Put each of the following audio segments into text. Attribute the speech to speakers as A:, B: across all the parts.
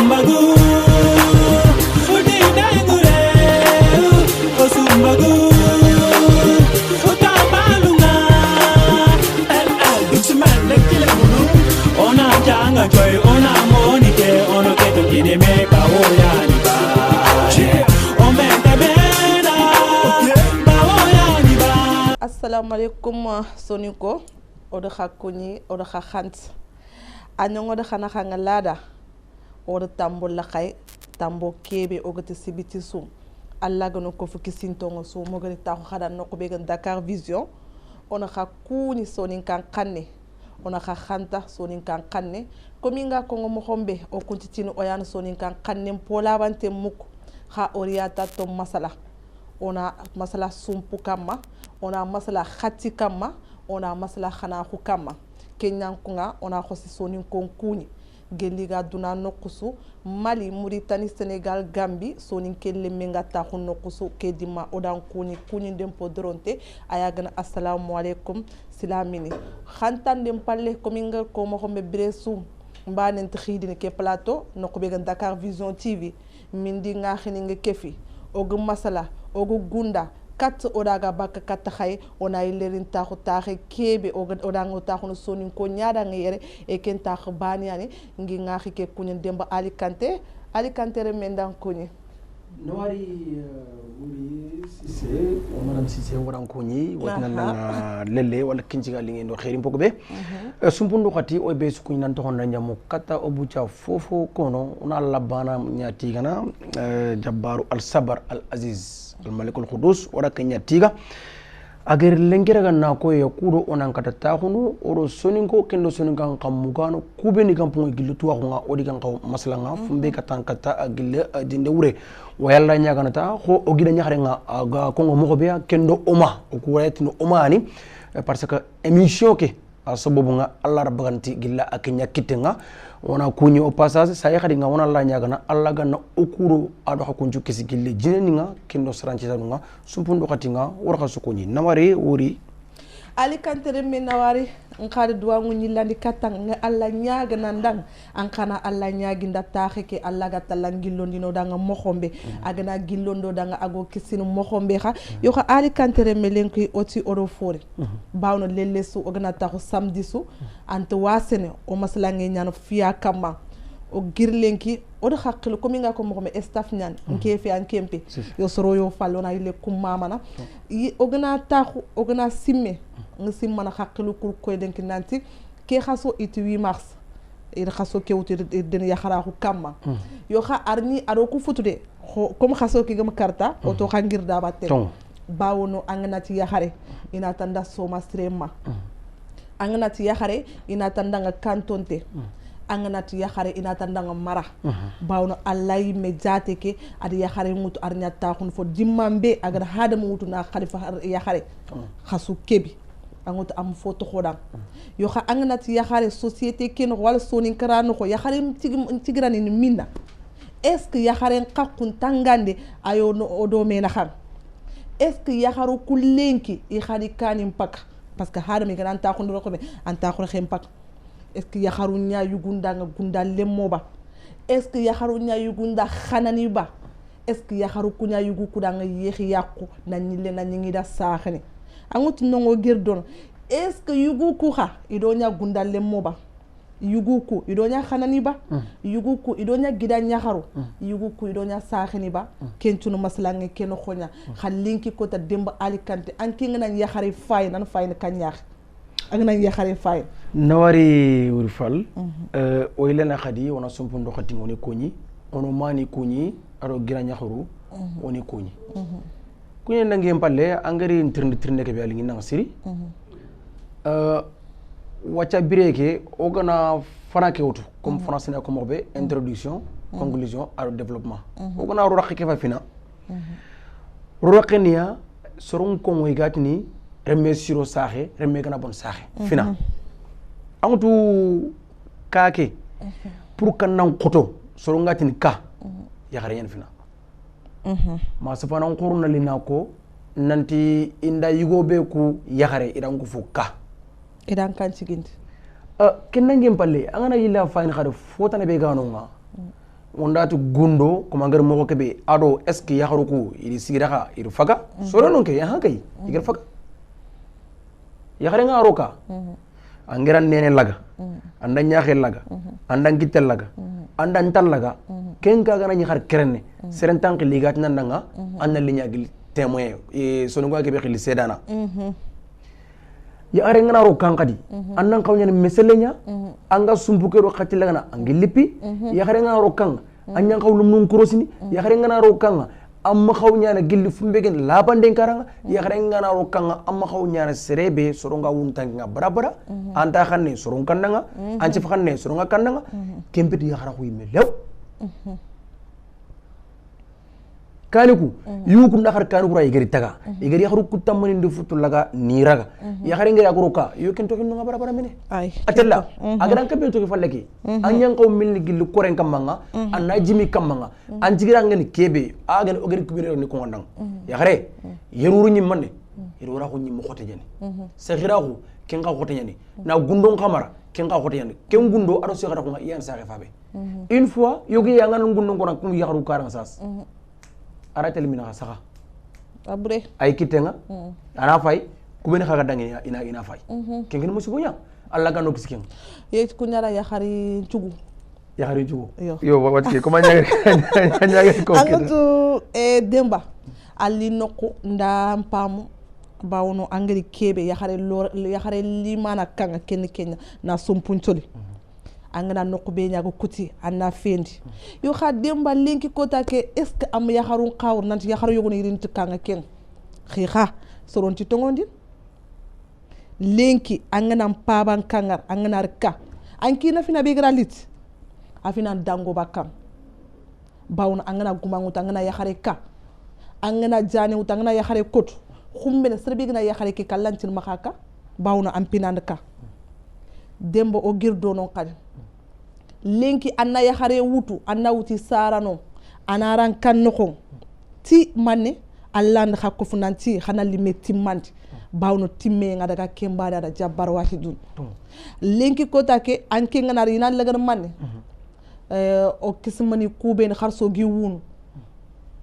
A: Osumbagu Udina ngure Osumbagu Utamalunga Duxman lekile munu Ona janga joy ona monike ono keto kine meka oyani ba Omeka bena ba oyani ba
B: Assalamu alaikum soniko odo khakuni odo khakhant anyongo de khana khanga lada odo tambo lakay tambo kebe ogati sibiti sum alla gano ko fuki sintongo so mo gani taxu khada noko be gan Dakar Vision ona khakuni sonin kan kanne ona khakhanta sonin kan kanne kominga kongo mo khombe o kuntitino oyan sonin kan kanne pola bante muk kha oriata to masala ona masala sumpu kama ona masala khati kama ona masala khana khu kama kenyan kunga ona khosi sonin konkuni geliga duna nokusu Mali Mauritanie Sénégal Gambie sonin kelle menga ta khu nokusu kedima odan kuni dem podronte ayagana assalamu alaikum silamini khantan dem palle kominga ko mo xombe bresu mbanen khidini ke plateau nokube gan Dakar Vision TV mindi nga khini nga kefi ogu masala ogu gunda kat odaga baka kat khay ona ilerin taxu taxe kebe odango taxu no sonin ko nyaada ngere e ken tax bani ani ngi ngaxi ke kunen demba Alicante re mendan kuni
C: Noari wuri Cissé madame Cissé waran kuni watna na lele wala kinjiga lingi ndo khairin pokobe sumpundu khati o be sukuni nan to honna nyamu kata obucha fofo kono una labana nyati gana jabbaru al sabar al aziz al malik al khudus wara kanya tiga ager lengera ganna ko ya kudo onan kata taxunu oro soninko kendo soninkan kamugano kubeni kampungo gillutu waxunga odi kan kaw maslanga fumbe katankata agille dinde wure wayalla nyaganata ko ogida nyaxarenga aga kongo moxobe kendo oma ko wayatino oma ani parce que émission ke asabobunga alla rabbanti gilla akenya kitenga wana kunyi au passage saya khadinga wana alla nyagana alla ganna okuro ado hakunju kesi gille jineninga kendo saranci tanunga sumpundo khatinga warxa sukunyi nawari wori
B: Alicante re menawari ngade duwangu nyilandi katang nga alla nyaga nandang ankana alla nyagi ndataxe ke alla gatala ngillondino danga mokhombe agana gillondo danga ago kisinu mokhombe kha yo kha Alicante re melenki oti oro fore bawno lellesu ogana taxu samedi su ante wasene o maslange nyano fiya kama o girlenki o de hakkilo komi nga ko mo staff nyan nkefi an kempe yo soro yo fallona ile kum mamana ogana taxu ogana simme nga simmana hakkilo kur koy denki nanti ke khaso it 8 mars ida khaso ke wuti den ya kharaxu kamma yo kha arni aro ku futude comme khaso ke gam karta o to khangir da batte bawono anganati ya khare ina tanda soma strema anganati ya khare ina tanda nga kantonte anganati ya khare ina tanda nga mara bawno allahi me jate ke adi ya khare mutu arnya ta khun fo dimmambe agar hada mutu na khalifa ya khare khasu kebi angot am foto khodan yo kha anganati ya khare société ken wala sonin karano ko ya khare tigrani ni minna est ce ya khare qakkun tangande ayo no odo mena kham est ce ya kharu kullenki i khadi kanim pak parce que hada mi gran ta khun ro ko be an ta khun khem pak est-ce que yakharu nya yugunda nga gunda lemmoba est-ce que yakharu nya yugunda khanani ba est-ce que yakharu kunya yugu kudanga yexi yakku na nyille na nyingi da saxene angut nongo girdon est-ce que yugu ku kha ido nya gunda lemmoba yugu ku ido nya khanani ba yugu ku ido nya gida nyakharu yugu ku ido nya saxeni ba kentunu maslange keno khonya khalinki ko ta demba Alicante anki ngana yakhari fay nan fay na kanyax agna yakhari fay
C: nawari urfal o ilena khadi wana sumpundo khati ngoni konyi ono mani konyi aro gira nyakhuru oni konyi kunye nange mpalle angari intirne ke be alingi nang siri wacha bireke ogana franake auto comme français na ko mobe introduction conclusion aro développement ogana ro rakike fa fina ro rakenia soron ko moy gatini remme siro saxe remme gana bon saxe fina angutu kake pour kan nan koto soro ngatin ka ya khare yan fina ma safana quruna linako nanti inda yugo be ku ya khare idan ku fuka
B: idan kan sigindi
C: ken nangem palle angana yilla fayni khade fotana be gano nga ondatu gundo ko mangar mo ko be ado est ce que yakharu ko iri sigiraha iri faga soro non ke ha kay igar faga yakhare nga roka angeran nene laga anda nyaxe laga anda ngitel laga anda ntal laga ken ka gana nyaxar kerenne seren tank ligat nan nga anna linya gil témoin e sonu ko ke be khili sedana ya are ngana ro kankadi annan kawnya meselenya anga sumbuke ro khati lagana angilipi ya are ngana ro kan anyan kawlum nun kurosini ya are ngana ro kan amma khawnya na gilli fumbegen labanden karanga ya are ngana ro kan amma khawnya na serebe soronga wuntanga barabara anta khanne soron kannanga anci khanne soronga kannanga kempeti ya khara khuyme lew kaniku yuku ndakhar kaniku ra igari taga igari yakhru kutamani ndu futu laga niraga yakhare ngari akroka yoken to hinno ngabara bara mene
B: ay
C: atella agaran kabe to fallaki anyan qaw milni gillu koren kamanga anna jimi kamanga anjigira ngani kebe agan ogari kubire ni ko ngandang yakhare yeruru nyi manne yerura ko nyi mo khote jeni sakhira ko ken ga khote jeni na gundon kamara ken ga khote jeni ken gundo ado sakhira ko yan sakhe fabe une fois yogi yangan gundon ko kum yakhru karang sas aratel mina saka
B: abre
C: ay kitenga ana fay ku ben xaga dangi ina fay kengen musibunya alla gano kisken
B: ye kunyara ya khari cugu
C: yo wat ko ma nyaage ko
B: angatu demba ali nokku nda pamu bawno angari kebe ya khare limana kanga kenya na sumpuntoli angana nokku be nyaago kuti anna fendi yo kha demba lenki kota ke est ce am yakharun qawr nanti yakharu yogoni rinti kanga ken khiha soron ci tongondi lenki angana paban kangar angana rka anki na fina be gralit afina dango bakam bawna angana gumanguta angana yakhare ka angana jani utangana yakhare kotu khumbene serbi gina yakhare ke kallantin makaka bawna ampinanda ka dembo o girdo non kadi lenki anna yakhare wutu anna wuti sarano anaran kannoko ti manne allah nda hakko funanti khana limeti manti bawno timme nga daga kembada da jabbar wahidun lenki kota ke anke ngana rina lagar manne o kismani kube ni kharso gi wunu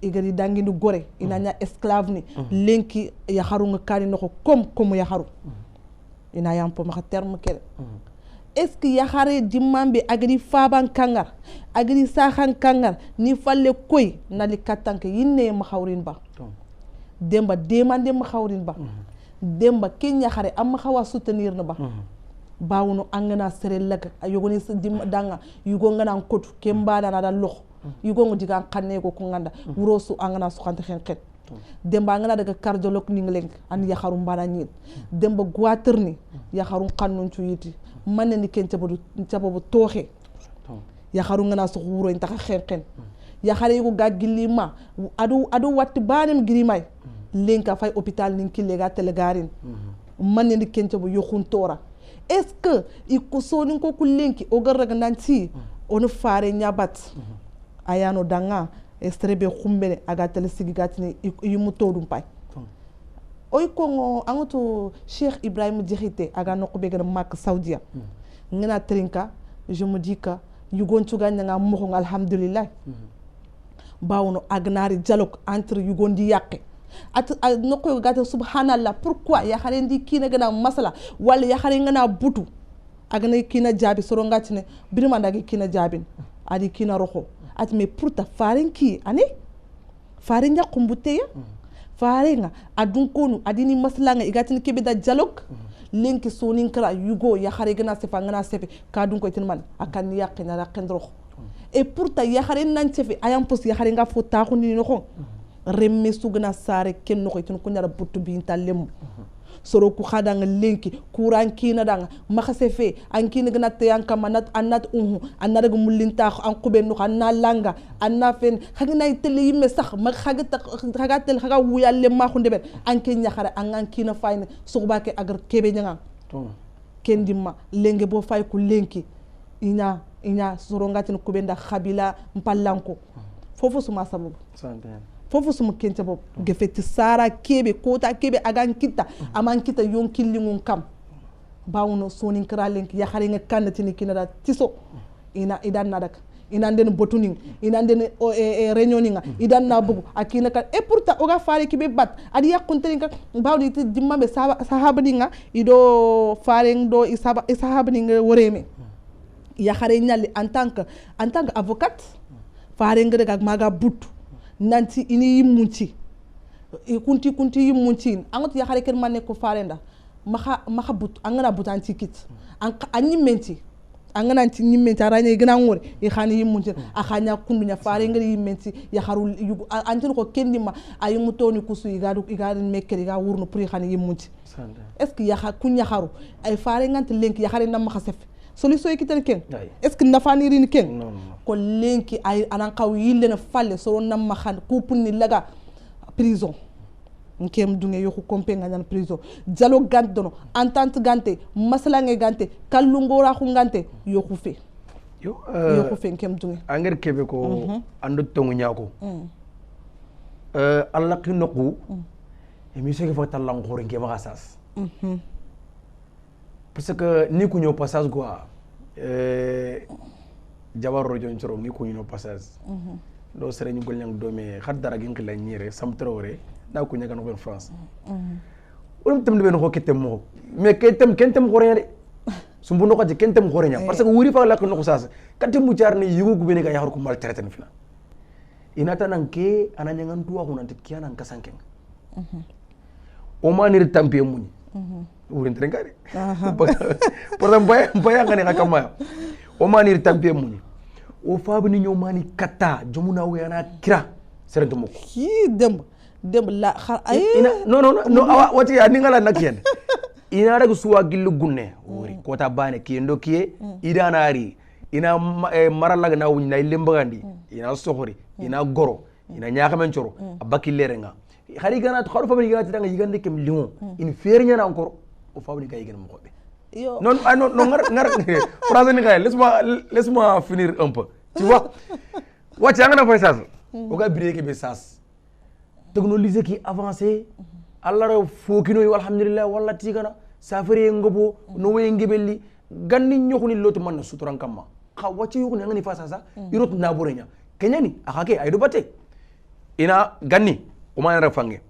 B: igari dangi ni gore inanya esclave ni lenki yakharu nga kani noko kom yakharu ina yampo ma terme kele est-ce que yakhare dimambe agri faban kangar agri sahan kangar ni falle koy nali katanke yinne ma khawrin ba demba demande ma khawrin ba demba ken yakhare am khawa soutenir na ba bawuno angana sere lag ayogoni dim danga yugo ngana kotu kembada na da lokh yugo ngodi kan kanne ko nganda wurosu angana su khante khenket demba ngana daga cardiologue ningleng an yakharu mbana nyin demba guaterni yakharu kannun tuyiti manne ni ken tabodu toxe yakharu ngana su wuro intaka khenken yakhare yugo gagilima adu watti banem girimay lenka fay hôpital nin kilega telegarin manne ni ken tabu yokhun tora est-ce que ikosonin ko kulenki o garraga nanti on faare nyabat ayano danga estrebe khumbele aga tele sigigatini yimuto dum pay oy ko angoto Cheikh Ibrahim Dikhité aga nokko be gana mak Saudia ngana trinka je me dis que yugon tuganya nga mo alhamdulillah bawno agnari dialogue entre yugondi yakke at nokko gata subhanallah pourquoi ya xarendi kina gana masala wala ya xare ngana butu agana kina jabi sorongatine birima ndagi kina jabin adi kina roxo at me pourta farenki ani farenya kumbuteya farenga adun konu adini masala nga igatini kebe da dialogue lenki sonin kra yugo ya xare gana sefa ngana sefe kadun ko tin man akan yaqina raqen roxo et pourta ya xare nan sefe ayam pos ya xare nga fo taxu ni no remme sugna sare ken no ko ko nyara buttu bi talem soro ku khadanga lenki kuran kina danga makhase fe an kina gna te yanka manat annat annada gu mulinta an qube no anna langa anna fen khagna itele yimme sax ma khaga tel khaga wuyalle ma khunde ben an ken nyakhara an kina fayne sugba ke agar kebe nyanga ken dimma lenge bo fay ku lenki ina soro ngatin kubenda khabila mpallanko fofu suma sababu fofu sum kenta bob gefeti sara kebe kota kebe agan kita aman kita yon killingun kam bawno sonin kralen ya xare nga kanati ni kinada tiso ina idan nadak inanden botuning inanden réunioninga idan na bugu akina kan et pourtant oga fare ki be bat adi yakunteni ka bawdi dimmabe sahabadinga ido faren do sahabadinga woreme ya xare ñalli en tant que avocate fare ngere gak maga but nanti ini yimunci kunti yimunci angot ya xare ker manne ko farenda maxa but angana butan tikit anyi menti angana anti nyimenti aranya igna ngore I khani yimunci akhanya kundunya fare ngere yimenti ya xaru antin ko kendima ay mutoni kusu igadu mekkeri ga wurno pour khani yimunci est ce que ya kunya xaru ay fare nganti lenk ya xare nam xasef solution kitel ken est ce que nafani rin ken ko lenki ay anan kaw yille na falle so nam ma xan ko punni laga prison nkem dunge yoku kompe ngana prison jalo gante dono entente gante masala nge gante kallungora khu gante yoku fe yoku fe nkem dunge
C: anger kebe ko ando tongu nyako alla qinoku emi sege fa talang khore nge ma sas parce que ni ku ñoo passage quoi jabaro jon choro ni ku ñoo passage do sere ñu gol ñang domé xat dara gi ngi la ñire sam troré da ku ñaga no ben France urum tam ben ko ketem mo mais kentem xore de sumbu no xati kentem xore ñam parce que wuri fa la ko no sas katem mu jaar ni yugo gu bene ga yaxar ko mal traité fina inata nan ke ananya ngan tuwa ko nan te kiana an kasanken o manir tampé muñ wurin trengari por exemple baya ngani akama o manir tampé muñ o fabni ñoo mani kata jomuna wayana kira serento moko
B: ki dem la ay
C: no wati ya ningala nakien ina daga suwa gillu gunne wori kota bane kiyendo kiye idanari ina maralaga na wunya ilembagandi ina sohori ina goro ina nyaakamen choro abaki lerenga khari gana kharo fabni gana tanga yigande kem limon in fernya na encore o fabni kay gana moko be
B: yo
C: non ngar phrase ni kay laisse-moi finir un peu tu vois wati ngana fay sas o ga biré ke be sas technologie qui avancé Allah ra fokino alhamdulillah walla tigana safari ngobo no way ngebelli ganni ñokuni lotu man suturan kamma xa wacce yokuni ngani fa sasa irot na borenya kenyani akake aydo batte ina ganni o man ra fange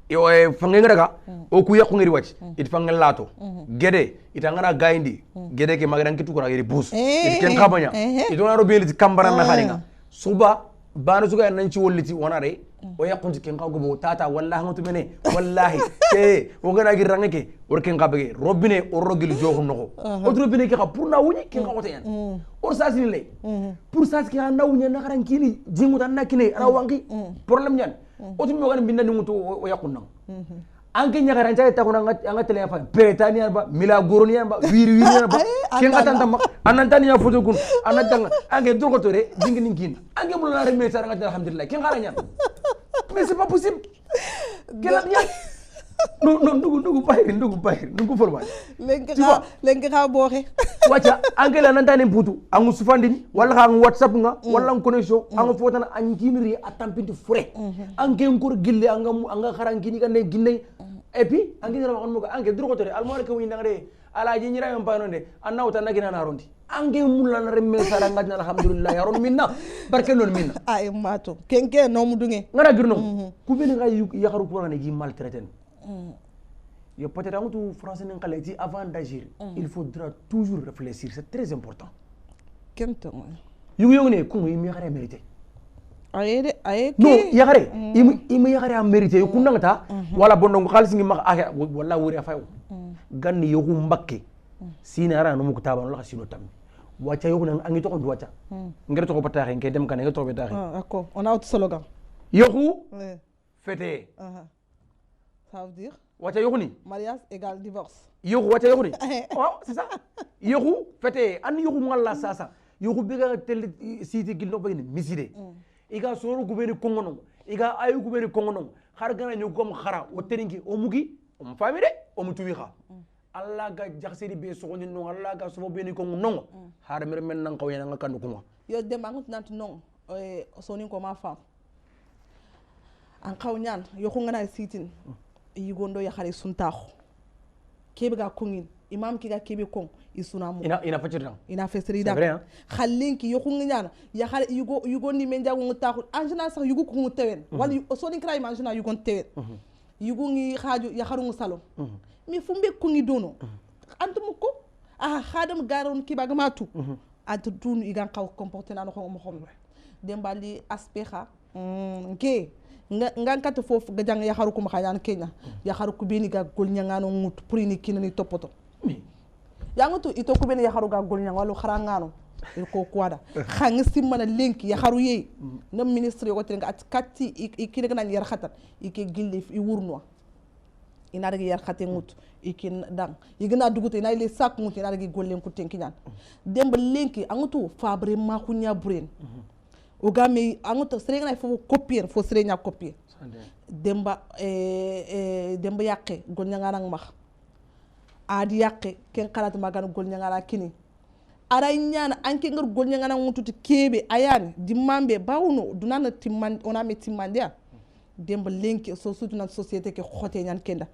C: e fange ngara o ku yakku ngiri wacce it fange lato gede itangana gaindi gede ke magaran kitu ko ra yeri bus it ken xabanya idona ro beli kambara na xaringa suba bana suga nan ci wolliti wonare o yakunti ken ka gobo tata wallahi ngoto mene wallahi o gana gi rangeke or ken ka bege robine o rogil joxu noko o robine ki ka pour na wuñi ken ka ngoto yan or sasini lay pour sas ki na wuñi na xaran kini jingu tan nakine ara wangi problème ñan o tumi ngani binda ni ngoto o yakun nang anke ñagaran tay takuna nga téléphone pétanian ba mila goronian ba wiri ba ken ka tan tam anantani ya photo kun anatanga anke drogo tore jingi ninkin anke mu la remé sa nga alhamdulillah ken xala ñan mais c'est pas possible quel ñan non ndugu bayri forma
B: lengi xa boxe
C: wacha anke la nantani putu angu sufandini wala xa whatsapp nga wala connexion angu fotana anjinri atampinti fure anke ngor gille anga xarankini kan ginne et puis anke dara waxon moko anke drogo tore almo rek wi ndangre ala ji ñira yom panonde anna uta nagina na rondi ange mulla na remme sara ngadna alhamdulillah yaron minna barke non minna
B: ay mato kenke no mu dunge
C: ngara girno ku bene nga yaxaru pour na gi maltraiter yo peut-être antu français nen xalé avant d'agir il faudra toujours réfléchir c'est très important
B: kento
C: yugo ne ku mi xare mérité
B: ayede
C: no yaxare imi yaxare a mérité ku nangata wala bondo xaliss ngi ma wala wuri afaw ganni yoku mbakke sina ara no mu kutaba no la sino tam wacha yoku nang angi to ko wacha ngere to ko pataxe nke dem kan ngere to betaxe
B: d'accord on a autre slogan
C: yoku fete
B: ça veut dire
C: wacha yoku ni
B: mariage égale divorce
C: yoku wacha yoku ni oh c'est ça yoku fete an yoku ngalla sasa yoku biga tel siti gilno bagni miside iga soro gubeni kongono iga ayu gubeni kongono har gana ñu gom xara o terinki o mugi o fami de o mutuwi xa alla ga jaxsiri be so ni no alla ga so beni kongo non har mer men nan kawena nga kandu kuma
B: yo dem angut nantu non so ni ko ma fam an kaw ñaan yo ko ngana sitin yi gondo ya xare suntaxu kebe ga kongin imam ki ga kebe kon isuna mu
C: ina facirdan
B: ina fesri da khallinki yo kun nyana ya khal yugo ni men jago ngata en général sax yugo ko tewen wala so ni kray man général yugo tewen yugo ngi khaju ya kharu salon mi fumbe ko ngi dono antum ko khadam garon ki baga matu atu tun igan kaw comporter na ko mo xom dembali aspect nke ngan kat fofu ga jang ya kharu ko ma khayaan Kenya ya kharu ko bini ga gol nyangano ngut pour ni kinani topoto yangutu ito ko ben ya kharu ga gol nyang walu kharangano ko kwada khang simana link ya kharu ye na ministre ko tenga at katti ikine ga nan yar khatat ike gillif i wurno ina daga yar khaté ngut ikin dang yigina duguté ina le sak ngut ina daga gollen ko tenki nyan demba link angutu fabre ma ko nya buren o game angutu serena fo copier fo serena copier demba demba yakke gol nyanga nang max adi yakke ken khalat magan gol nyanga kini aray nyana anke ngar gol nyanga nang mututi kebe ayani dimambe bawno dunana timman ona me timmandia demba lenki so sutu na société ke xoté ñan kenda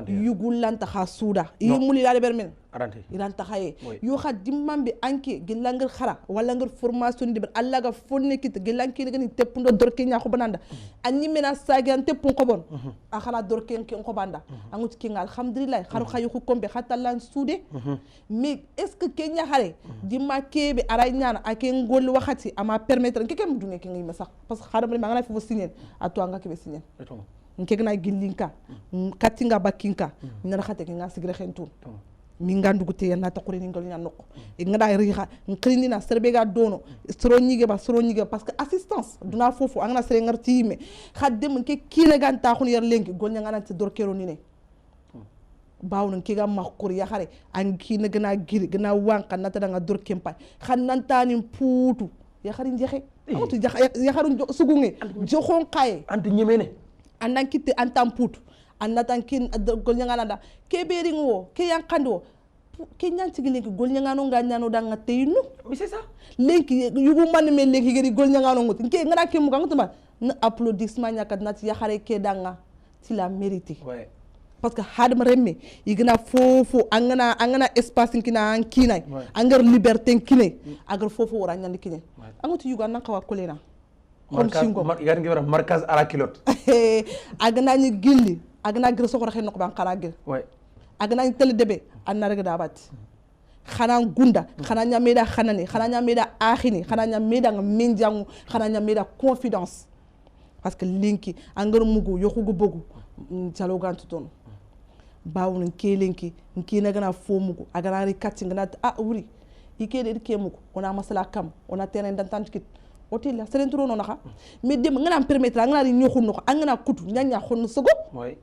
B: yugul lanta xa suda yi muli la bermen arante iranta xaye yo xa dimambe anke gelangal xara wala ngar formation de alla ga fonne kit gelanki ngani teppundo dorke nya ko bananda anni mena sagan teppun ko bon a xala dorke ken ko banda angut ki ngal alhamdulillah xaru xayu ko kombe xata lan sude mais est ce que kenya xare dimma kebe aray ñana ake ngol waxati ama permettre ke kem dunge ke ngi ma sax parce que xaram ma nga fo signer ato nga ke be signer nkegna gilinka katinga bakinka nyara khate nga sigre khentu mingandu gute na ta kurini ngol nya nokko ngada riha nklini na serbe ga dono soro nyige parce que assistance duna fofu angna sere ngarti me khaddem ke kine ganta khun yer lenki gol nya ngana te dor kero ni ne bawnu ke ga makkur ya xare an kine gna giri gna wanka nata da nga dor kempa khannantani putu ya xari njexe amatu ya xaru sugunge joxon kaye
C: antu ñemene
B: andan kitte antam putu annatan kin gol nyanga nanda ke bering wo ke yankando ke nyanti lenki gol nyanga no nganyano danga teynu
C: mais c'est ça
B: lenki yugo man me lenki geri gol nyanga no ngut ke ngara ke mu gangutuma na applaudissement nyakat nati ya xare ke danga ti la mérité
C: ouais
B: parce que hadam remme igna fofo angana espace kina an kinay angar liberté kinay agar fofo wora nyandi kinay angutu yugo nan kawa kolena
C: yar ngi wara markaz ala kilot
B: agna ni gilli agna gir so ko xen ko ban xaragel
C: ouais
B: agna ni tel debe anna rek da bat xana gunda xana nyameda xanani xana nyameda akhini xana nyameda menjangu xana nyameda confidence parce que linki angar mugu yoxugo bogu jalo gantu ton bawun kelenki nki na gana fomugo agana ri katinga na wuri ikede ke mugo ona masala kam ona terrain d'entente kit hotel la seren turo no naxa mais dem ngana permettre ngana ri ñoxu no ngana kutu ñanya xon sogo
C: ouais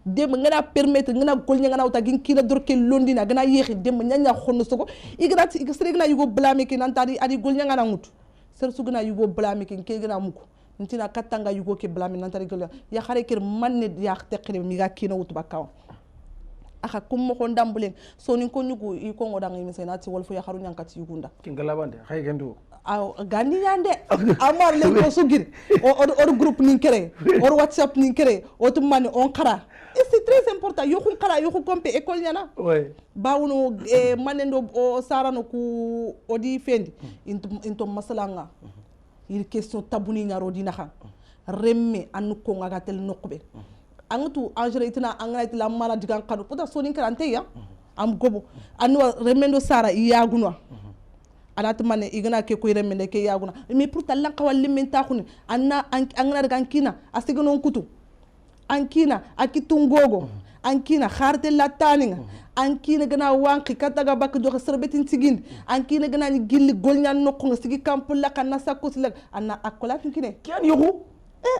B: dem ngana permettre ngana gol ngana uta gin kila dorke londina ngana yexi dem ñanya xon sogo igrati sere ngana yugo blame ke nan tadi adi gol ngana ngut ser su ngana yugo blame ke ke ngana muko ntina katanga yugo ke blame nan tadi gol ya xare ker manne ya tekkere mi ga kino wutu bakaw aka kummo ko ndambulen so ni ko nyugo i ko ngoda ngi misena ti wolfo ya xaru nyankati yugunda
C: kingalabande xay gendo
B: aw gandi nyande amar len ko sugir or groupe nin kéré or whatsapp nin kéré o tum mani on kara et c'est très important yo khun kara yo khun kompe école nyana
C: ouais
B: bawuno manendo o sarano ku odi fendi into masalanga il question tabuni nyaro dina khan remme an ko ngagatel nokbe angutu angere itina angana itila mala digan kadu puta soni karante ya am gobo anwa remendo sara iyagunwa anat mane igana ke ko remende ke yaguna mais pour talan kawal limenta khuni anna angana daga kina asigonon kutu ankina akitungogo ankina kharte lataninga ankina gana wanki kataga bak joxe serbetin tigin ankina gana ni gilli golnya nokko sigi kampu la kana sakos la anna akolat kine
C: kian yoku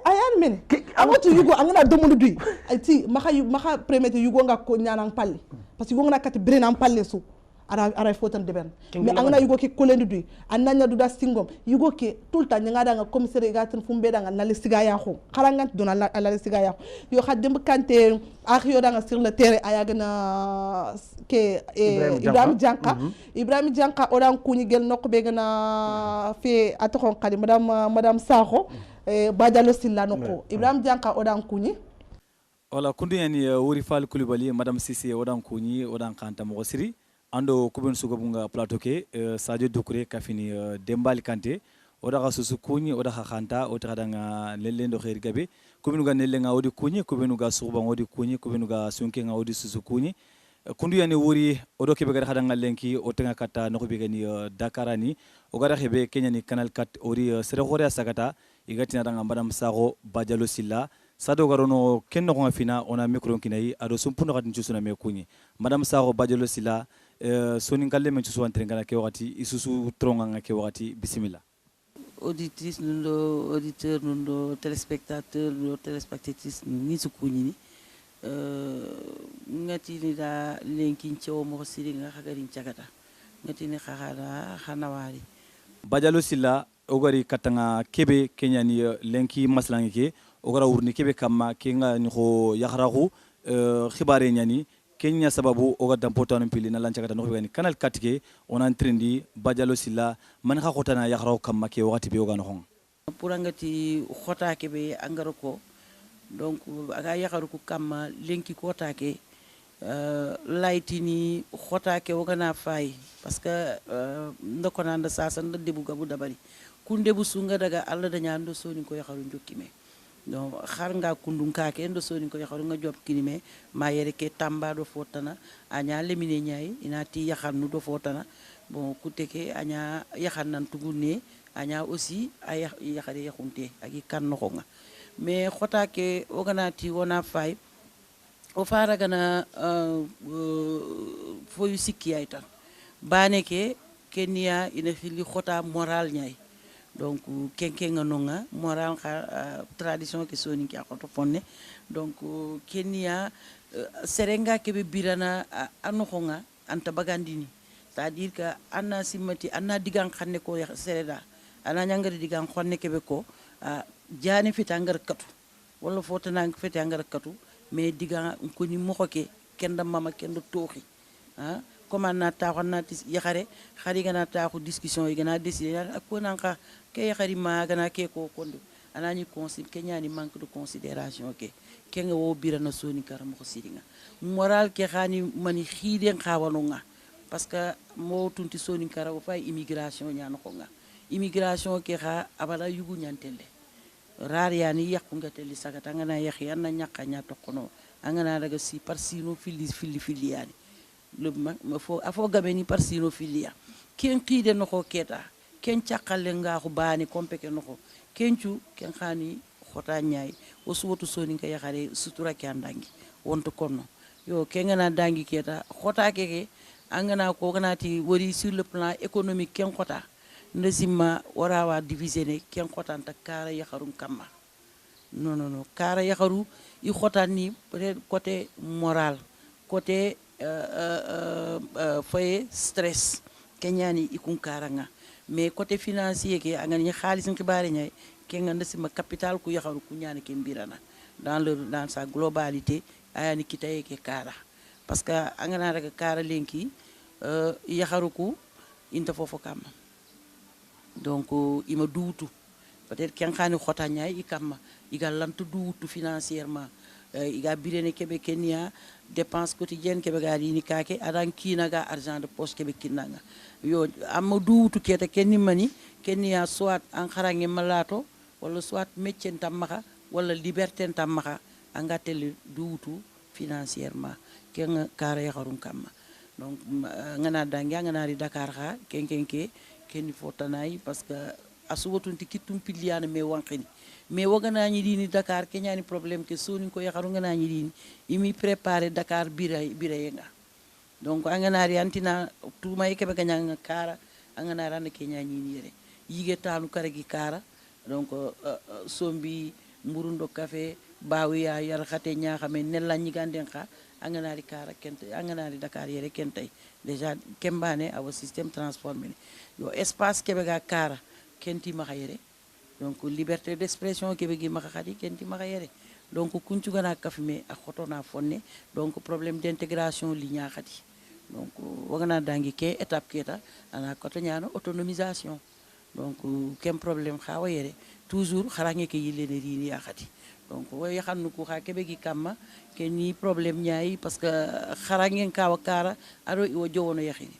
B: ayan mene amatu yugo angana domundu duy ti maka permettre yugo nga ko nyanang palle parce que yugo nga kat brena palle su ara fotan de ben mais angana yugo ke kolendu duy ananya duda stingom yugo ke tout le temps ngada nga commissaire gatin fumbe da nga nal siga ya xo xarangant dona la siga ya yo xadem kante ak yo da nga sur le terrain ayagna ke Ibrahim Dianka odan kuñi gel nokko be gana fe atokon kali madame Sakho Badialo Silla nokko Ibrahim Dianka odan kuñi
D: wala kundu yani wuri fal kulibali madame Cissé odan kuñi odan kanta mo siri ando kuben sugo bunga plateau ke Sadio Doucouré kafini Dembali Kanté oda ka susu kunyi oda ka khanta o ta danga lellendo khair gabe kubinu ga nellenga odi kunyi kubinu ga suba odi kunyi kubinu ga sunke nga odi susu kunyi kundu yani wuri odo kebe ga hadanga lenki o tanga kata no be gani Dakarani o gara hebe Kenya ni Canal 4 ori sere khore sagata igati na danga madam Sago Badialo Silla sado garono kenno ko fina ona micro kinai ado sumpuno gadin chusuna me kunyi madam Sago Badialo Silla sonin kalle men chusu antre ngana ke wakati isusu tronga nga ke wakati bismillah.
E: Auditrice nundo auditeur nundo téléspectateur nundo téléspectatrice ni sukunyini ngati ni da lenkin cewo mo siri nga khagarin cagata ngati ni khahara khanawari
D: Badialo Silla ogari katanga kebe Kenya ni lenki maslangi ke ogara urni kebe kama kenga ni ko yakharahu khibare nyani Kenya sababu oga dampotano pili na lancagata no begani Canal 4 ke on entrendi Badialo Silla man kha khotana yakharaw kam ke wakati be oga no hon
E: pour ngati khota ke be angaro ko donc aga yakharu ko kam lenki kota ke laitini khota ke oga na fay parce que ndoko nanda sasa ndo debu gabu dabari kunde bu sunga daga alla daña ndo soni ko yakharu jokkime donc xar nga kundun kake ndo soni ko yaxaru nga job kinime ma yere ke tamba do fotana anya lemine nyai inati yaxanu do fotana bon kuteke anya yaxan nan tugune anya aussi ay yaxare yaxunte agi kan no nga mais xota ke oganati wona fay o fara gana foyu sikki ay tan bane ke kenya ina xili xota moral nyai donc kenkenga nonga moral tradition ke soni ki akoto fonne donc Kenya serenga kebe birana anokhonga anta bagandini c'est-à-dire que anna simati anna digan xanne ko sereda ana nyangari digan xonne kebe ko jani fitangar katu wala fotana fitangar katu mais digan ko ni moxoke kenda mama kenda toxi comment na taxo na yaxare xari gana taxu discussion yi gana décider ak ko nanka ke yaxari ma gana ke ko kondo anani consigne Kenya ni manque de considération ke kenga wo birana soni karam ko siringa moral ke xani mani xiden xawanonga parce que mo tunti soni karaw fay immigration nyano ko nga immigration ke xa abala yugu nyantende rar yani yakku ngateli sagata ngana yax yanna nyaka nyato kono angana daga si par sino fili yani le ma fo afo gabeni par sino filia ken qide no ko keta ken tiakalle nga ko bani kompeke no ko kencu ken khani khota nyaay o suwotu soni ka yaxare sutura ke andangi wonto konno yo kengana dangi keta khota keke angana ko ganati wori sur le plan économique ken khota ndesima warawa diviser ne ken khota ta kara yaxarum kamma non kara yaxaru i khota ni peut-être côté moral côté foye stress kenyani ikun karanga mais côté financier ke angani khalis ngibare nyay ke nganda sima capital ku yaxaru ku nyani ke mbirana dans sa globalité ayani kitaye ke kara parce que angana daga kara lenki yaxaru ku inta fofo kam donc ima duutu peut-être ken khani khota nyay ikam igal lantu duutu financièrement iga birene kebe Kenya dépense quotidienne kebe gari ni kake adan kina ga argent de poche kebe kinanga yo amadou to keta kenni mani Kenya soit en kharange malato wala soit métier tamaka wala liberté tamaka anga tel duutu financièrement ken kara ya kharum kam donc ngana dangi ngana ri Dakar kha kenkenke kenni fotanay parce que asuwatunti kitum piliane me wankini mais wagana ñi dini Dakar kenyani problème ke soni ko yaxaru ngana ñi dini imi préparer Dakar birayenga donc angana ri antina tuma yake be ganya kara angana ran Kenya ñi ni yere yige tanu kare gi kara donc sombi mburundo café bawiya yar khate nya xame nella ñi ganden xa angana ri kara kente angana ri Dakar yere kentay déjà kembane awa système transformé yo espace kebe ga kara kenti ma xayere donc liberté d'expression kebe gi maka khadi kenti maka yere donc kuncu gana kafime a khotona fonne donc problème d'intégration li nya khadi donc wagana dangi ke étape keta ana koto nyano autonomisation donc kem problème khawa yere toujours kharange ke yile ne rini ya khadi donc wo yaxannu ku xa kebe gi kamma ke ni problème ñayi parce que xarangen kawa kara aro iwo jowono yaxini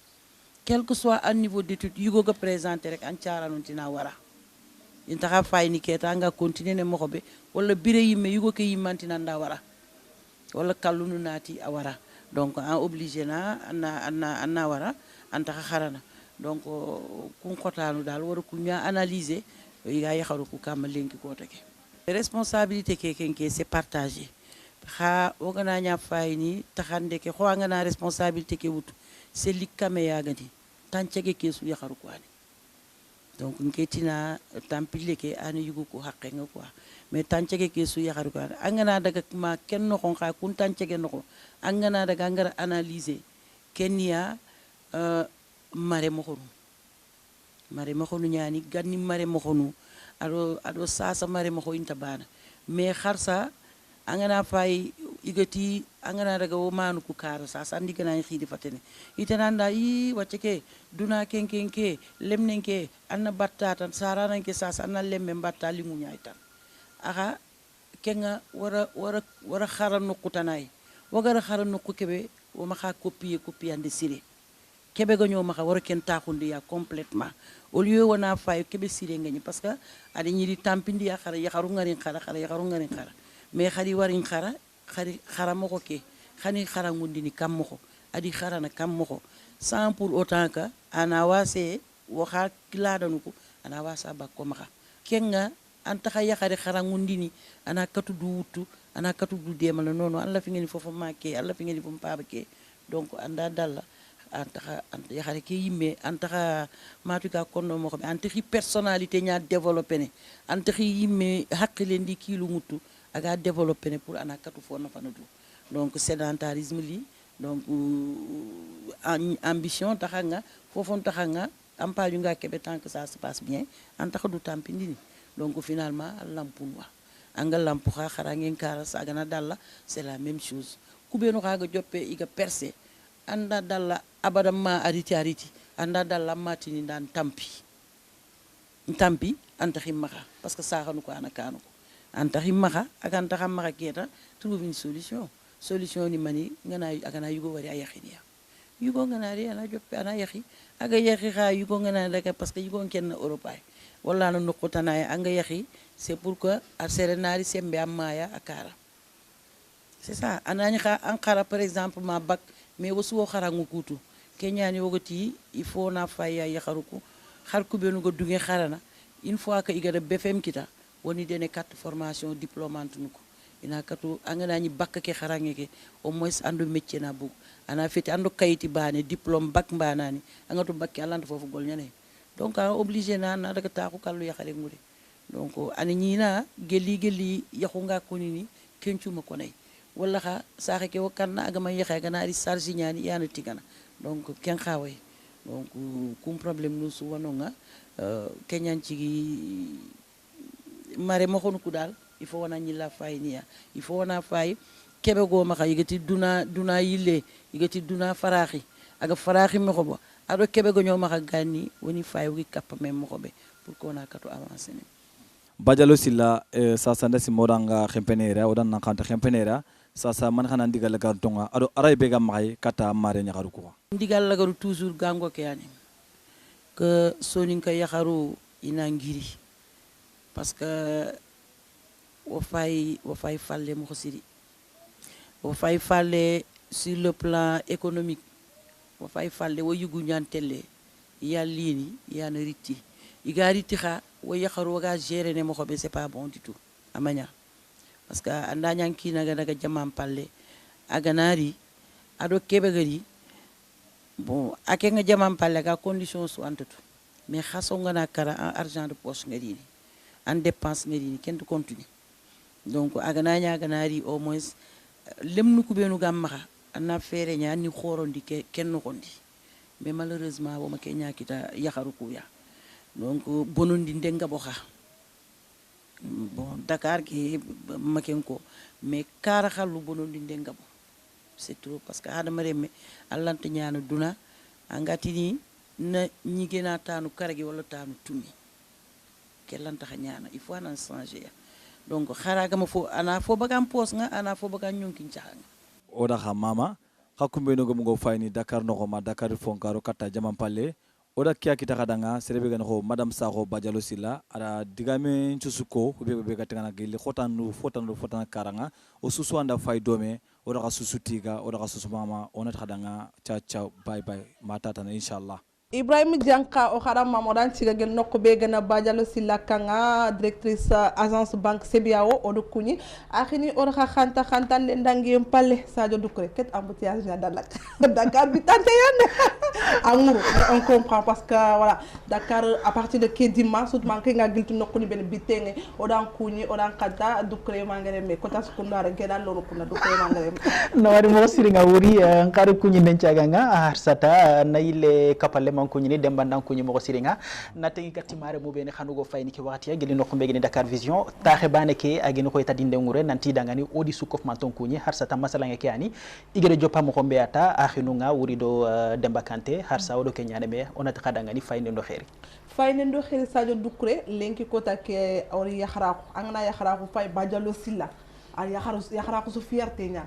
E: quel que soit un niveau d'étude yugo ga présenter rek an caranun tina wara intaxa fayni keta nga continuer ne moxobe wala bire yimme yugo ke yimmantina nda wara wala kallunu naati a wara donc en obligé na anna wara antaxa xarana donc kun xotanu dal wara ku ña analyser ya yaxaru ku kam lenki ko take responsabilité ke kenke c'est partagé xa wogana ña fayni taxande ke xo nga na responsabilité ke wutu c'est likame ya gadi tancege ke su yaxaru ko ani donc nketina tampile ke ani yugo ko haqqe nga quoi mais tancege ke su yaxaru ko angana daga ma ken no xon xa kun tancege no angana daga ngara analyser kenya mare mo xonu ñani ganni mare mo xonu ado sasa mare mo inta bana mais xarsa angana fay igati angana daga wo manu ku kara sasa andi gana xidi fatene itananda yi wacceke duna kenkenke lemnenke anna battatan sarananke sasa anna lemme batta lingu ñaytan aha kenga wara xara nukutanay wagara xara nukku kebe wo maxa copier ande sire kebe ga ñoo maxa wara ken taxundi ya complètement au lieu wana fay kebe sire ngañi parce que adi ñi di tampindi ya xara yaxaru ngarin xara mais xari warin xara moko ke xani xara ngundini kam moko adi xara na kam moko sans pour autant que ana wase waxa kiladanuko ana wasa bakko maxa kenga antaxa yaxari xara ngundini ana katu du wutu ana katu du demal nono alla fi ngeni fofu make alla fi ngeni fo paba ke donc anda dalla antaxa yaxari ke yimme antaxa matuka konno mo xam antaxi personnalité nya développer ne antaxi yimme haqqile ndi kilu mutu aga développer ne pour ana katu fo na fanadu donc sédentarisme li donc ambition taxanga fofon taxanga ampaju nga kebe tant que ça se passe bien antaxa du tampindini donc finalement lampunwa anga lampu xa xarangen kara sagana dalla c'est la même chose kubenu xaga joppe iga percé anda dalla abadam ma ariti anda dalla matini dan tampi anta ximmaxa parce que saxanu ko ana kanu ko anta ximmaxa ak anta xammaxa keta trouve une solution ni mani ngana agana yugo wari ayaxinia yugo ngana ri ana joppe ana yaxi aga yaxi xa yugo ngana daga parce que yugo ken europay wala no nokotana anga yaxi c'est pour que a serenari sembe amaya akara c'est ça anani xa ankara par exemple ma bac mais wosu wo xarangu kutu kenyani wogoti il faut na faya yaxaruku xar ku benu go duge xarana une fois que igada bfm kita woni dene carte formation diplômante nuko ina katu angana ni bac ke xarange ke au moins andu métier na bug ana feti andu kayiti bane diplôme bac banani angatu bac alante fofu gol ñane donc obligé na daga taxu kallu yaxare ngure donc ani ñina geli yaxunga ko ni kencuma ko nay wala xa saxe ke wakanna agama yaxe gana ri charge ñani yana tigana donc ken xaway donc kum problème nu su wanonga kenyan ci mare mo xonu ku dal il faut wana ñi la fay niya il faut wana fay kebe go ma xay yigati duna yille yigati duna faraxi aga faraxi mo xobo ado kebe go ñoo ma xa gani woni fay wi kap même mo xobe pour ko na katu avancer ne
D: bajalo silla sasa ndasi modanga xempenera odan na xanta xempenera sasa man xana ndigal gar tonga ado aray be gam maxay kata mare ñaxaru ko
E: ndigal la garu toujours gango ke yani que sonin ka yaxaru ina ngiri parce que wo fay falle mo xosiri wo fay falle sur le plan économique wo fay falle wo yugu ñantelle yallini yana ritti igariti xa wo yaxaru waga gérer ne mo xobe c'est pas bon du tout amanya parce que anda ñanki naga jamam palle aganari ado kebe gari bon ake nga jamam palle ga condition su antatu mais xaso nga na kara en argent de poche ngari ni en dépense ngari ni kenn du continue donc aganari au moins lemnu ku benu gamma ana fere nya ni khorondi kenn xondi mais malheureusement bo ma ke ñakita yaxaru ku ya donc bonondi ndenga bo xa bon Dakar ki maken ko mais kara xalu bonondi ndenga bo c'est trop parce que adama remme allante ñaana duna angati ni na ñi gëna tanu karagi wala tanu tumi ke lanta ñaana il faut nan changer donc xaragama fo ana fo bagam pos nga ana fo bagam nyonkin changa
D: oda ha mama hakumbe no go fayni Dakar no ma Dakar fonkaro kata jaman palle oda kiya kita kadanga serebe gan ho madam Sakho Badialo Silla ada digame chusuko be katanga gele fotanu karanga o susu anda fay dome oda ka susu tiga oda ka susu mama onat kadanga ciao bye matata inshallah.
B: Ibrahima Dianka o xaram mamodan ciga gen nokko be gana Badialo Silla kanga directrice agence banque CBAO o do kuni akhini o xa khanta le ndangi palle Sadio Doucouré ket embouteillage na dalak Dakar bi tante yane amour on comprend parce que voilà Dakar à partir de Kedima sut manke nga giltu nokko ni ben bitenge o dan kuni o dan kata Doucouré mangere me kota sekundara gedan loro kuna Doucouré mangere
F: no wari mo siringa wuri ngari kuni nencaga nga harsata nayle kapalle kuñini demba ndan kuñi mo siringa natengi katimare mo beni xanugo fayni ki waxati geli no xumbe geni Dakar Vision taxe bane ke ageni koy tadinde ngure nanti dangani odi sukof manton kuñi harsa ta masala ngeke ani igere joppa mo xombe ata axinu nga wuri do Demba Kanté harsa odo ke ñane me onati xadangani fayni ndo xeri
B: Sadio Doucouré lenki kota ke ori yaxraqu angana yaxraqu fay Badialo Silla ar yaxraqu su fierté nya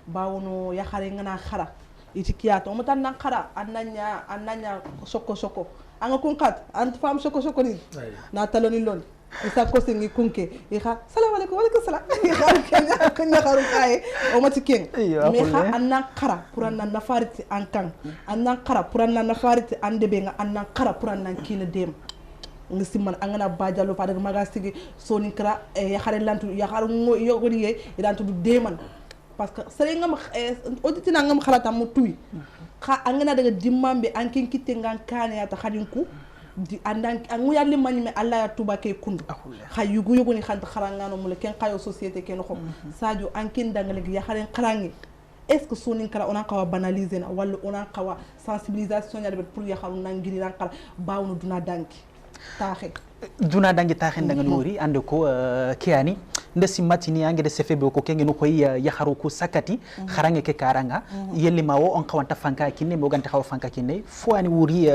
B: bawono yaxare ngana xara iti kiyato mo tan nan khara annanya soko anga kunkat ant fam soko ni na taloni lon isa ko singi kunke iha assalamu alaikum wa alaikum salam iha kanya kharu kai o mati ken mi ha annan khara puran nan nafariti ankan annan khara puran nan nafariti andebe nga annan khara puran nan kina dem ngi simman angana Badialo fa daga magasigi soni kra ya khare lantu ya khar ngo yogori ye idantu deman parce que sere ngam auditina ngam khalata mo tuy kha angana daga dimmambe anken kitte ngan kane ya ta khadinku di andan angu yalli manime alla ya tuba ke kundu kha yugu ni khanta kharangano mule ken kayo société ken xom Sadio anken dangal gi ya kharen kharangi est ce que sonin kala ona kawa banaliser na wala ona kawa sensibilisation ya de pour ya kharu nangiri ran kala bawnu duna danki taxe ndanga nori ande ko kiani ndesi matini angede sefebe ko kenge no koy yaharu ko sakati kharange ke karanga yelli mawo on kawanta fanka kinne mo ganta xaw fanka kinne fo ani wuri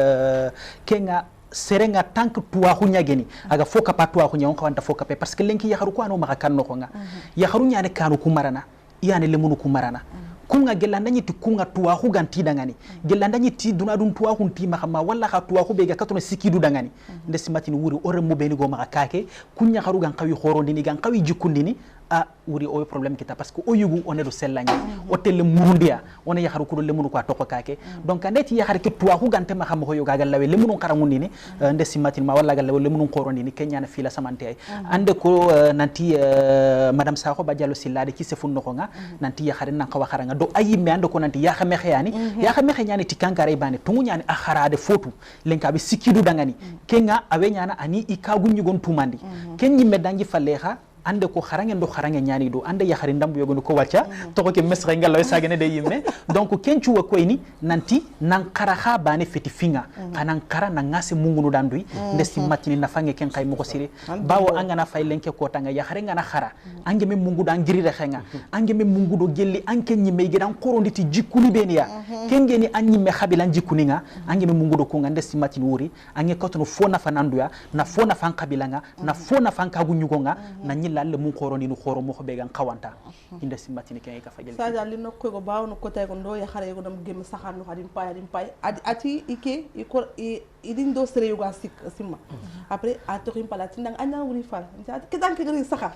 B: kenga serenga tank tuwa hunya geni aga foka pa tuwa hunya on kawanta foka pe parce que lenki yaharu ko ano maka kanno ko nga yaharu nyane kanu ku marana yani lemunu ku marana kunga gelanda nyiti kunga tuwa hu ganti dangani gelanda nyiti dunadun tuwa hu nti mahama walla kha tuwa hu be ga katono sikidu dangani ndesi matini wuri ore mo beni go maka kake kunya kharu gan qawi khorondini gan qawi jikundini a wuri o problème kita parce que o yugu on do sellanya o telle murundia on ya kharu ko le munu ko toko kake donc andeti ya khar ke tuwa hu gante mahama ho yo gagal lawe le munu karangundi ni ndesi matini ma walla gal lawe le munu khorondini kenya na fila samante ay ande ko nanti madame Sakho Badialo Silla de ki se funno ko nga nanti ya khar nan kawa kharanga do ayi me ando ko nanti ya xame xeyani ya xame xeyani ti kankare bane tungu nyani akharade fotu lenka be sikidu dangani kenga awe nyana ani ikagu nyugon tumandi ken nyimme dangi falleha ande ko kharange ndo kharange nyani do ande ya khari ndambu yogo ko wacca to ko ke mesre ngal sagene de yimme donc kencu wa koyni nanti nan kharaha bane feti finga kanan kara na ngase mungunu dandui ndesi matini na fange ken kay moko sire bawo angana fay lenke ko tanga ya khare ngana khara ange me mungu dan girire khenga ange me mungu do gelli anke nyimme gidan koronditi jikuni beniya kengeni anyimme khabilan jikuni nga ange me mungu do ko nga ndesi matini wuri ange kotono fona fananduya na fona fan kabilanga na fona fan kagu nyugonga na lalle mun koroni no khoro mo be gan kawanta inde simmatini ken ka fajel sada li no ko baaw no ko tay ko ndo ya xare ko dam gem saxan no hadim pay ati ike iko idin do sere yuga sik simma après atorim pala tindang anya wuri fal ke dan ke gari saxa